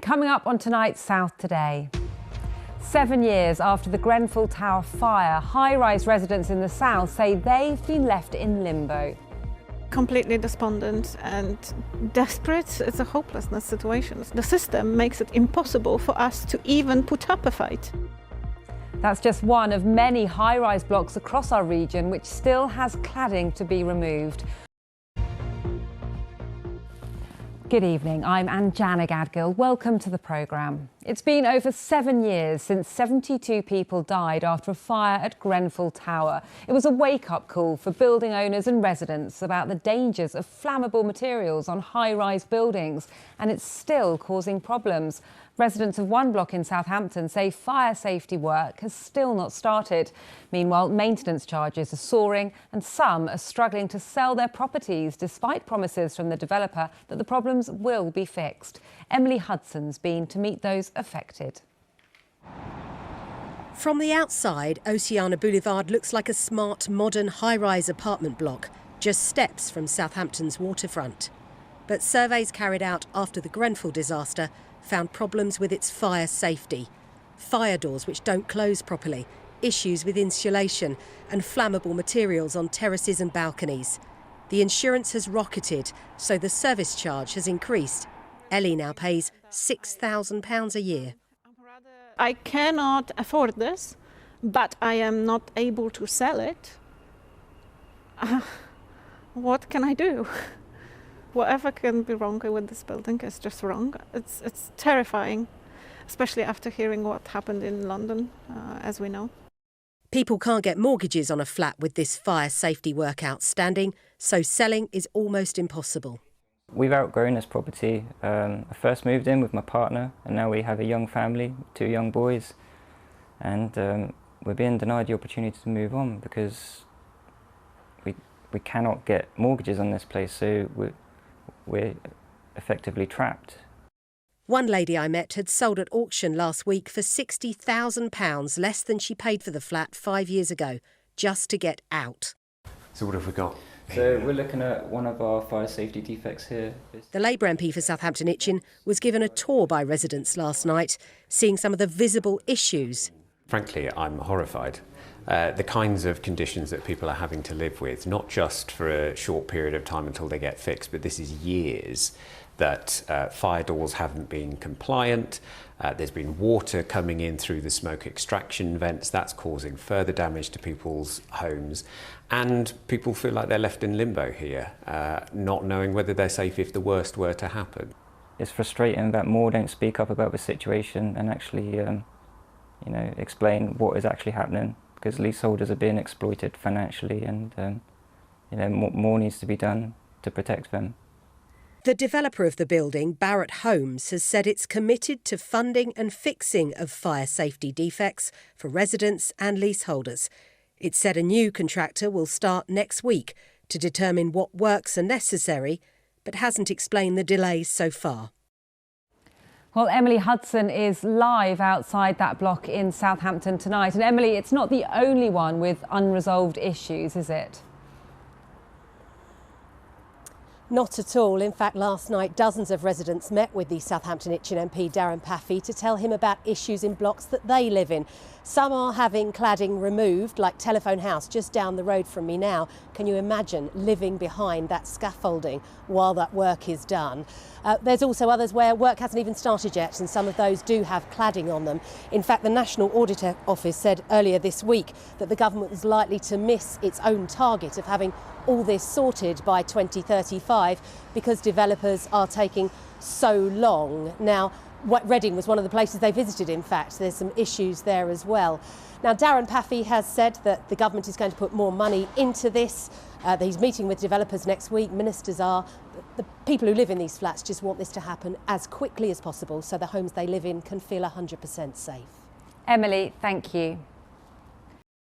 Coming up on tonight's South Today. 7 years after the Grenfell Tower fire, high-rise residents in the south say they've been left in limbo. Completely despondent and desperate. It's a hopelessness situation. The system makes it impossible for us to even put up a fight. That's just one of many high-rise blocks across our region which still has cladding to be removed. Good evening, I'm Anjana Gadgil. Welcome to the programme. It's been over 7 years since 72 people died after a fire at Grenfell Tower. It was a wake-up call for building owners and residents about the dangers of flammable materials on high-rise buildings, and it's still causing problems. Residents of one block in Southampton say fire safety work has still not started. Meanwhile, maintenance charges are soaring and some are struggling to sell their properties despite promises from the developer that the problems will be fixed. Emily Hudson's been to meet those affected. From the outside, Oceana Boulevard looks like a smart, modern high-rise apartment block, just steps from Southampton's waterfront. But surveys carried out after the Grenfell disaster found problems with its fire safety. Fire doors which don't close properly, issues with insulation and flammable materials on terraces and balconies. The insurance has rocketed, so the service charge has increased. Ellie now pays £6,000 a year. I cannot afford this, but I am not able to sell it. What can I do? Whatever can be wrong with this building is just wrong. It's terrifying, especially after hearing what happened in London, as we know. People can't get mortgages on a flat with this fire safety work outstanding, so selling is almost impossible. We've outgrown this property. I first moved in with my partner and now we have a young family, 2 young boys, and we're being denied the opportunity to move on because we cannot get mortgages on this place, so we're effectively trapped. One lady I met had sold at auction last week for £60,000, less than she paid for the flat 5 years ago, just to get out. So what have we got? So we're looking at one of our fire safety defects here. The Labour MP for Southampton Itchen was given a tour by residents last night, seeing some of the visible issues. Frankly, I'm horrified. The kinds of conditions that people are having to live with, not just for a short period of time until they get fixed, but this is years that fire doors haven't been compliant. There's been water coming in through the smoke extraction vents. That's causing further damage to people's homes. And people feel like they're left in limbo here, not knowing whether they're safe if the worst were to happen. It's frustrating that more don't speak up about the situation and actually explain what is actually happening, because leaseholders are being exploited financially, and more needs to be done to protect them. The developer of the building, Barratt Homes, has said it's committed to funding and fixing of fire safety defects for residents and leaseholders. It said a new contractor will start next week to determine what works are necessary, but hasn't explained the delays so far. Well, Emily Hudson is live outside that block in Southampton tonight. And Emily, it's not the only one with unresolved issues, is it? Not at all. In fact, last night, dozens of residents met with the Southampton Itchen MP, Darren Paffey, to tell him about issues in blocks that they live in. Some are having cladding removed, like Telephone House, just down the road from me now. Can you imagine living behind that scaffolding while that work is done? There's also others where work hasn't even started yet, and some of those do have cladding on them. In fact, the National Auditor Office said earlier this week that the government was likely to miss its own target of having all this sorted by 2035 because developers are taking so long. Now, Reading was one of the places they visited, in fact. There's some issues there as well. Now, Darren Paffey has said that the government is going to put more money into this. He's meeting with developers next week. Ministers are. The people who live in these flats just want this to happen as quickly as possible so the homes they live in can feel 100% safe. Emily, thank you.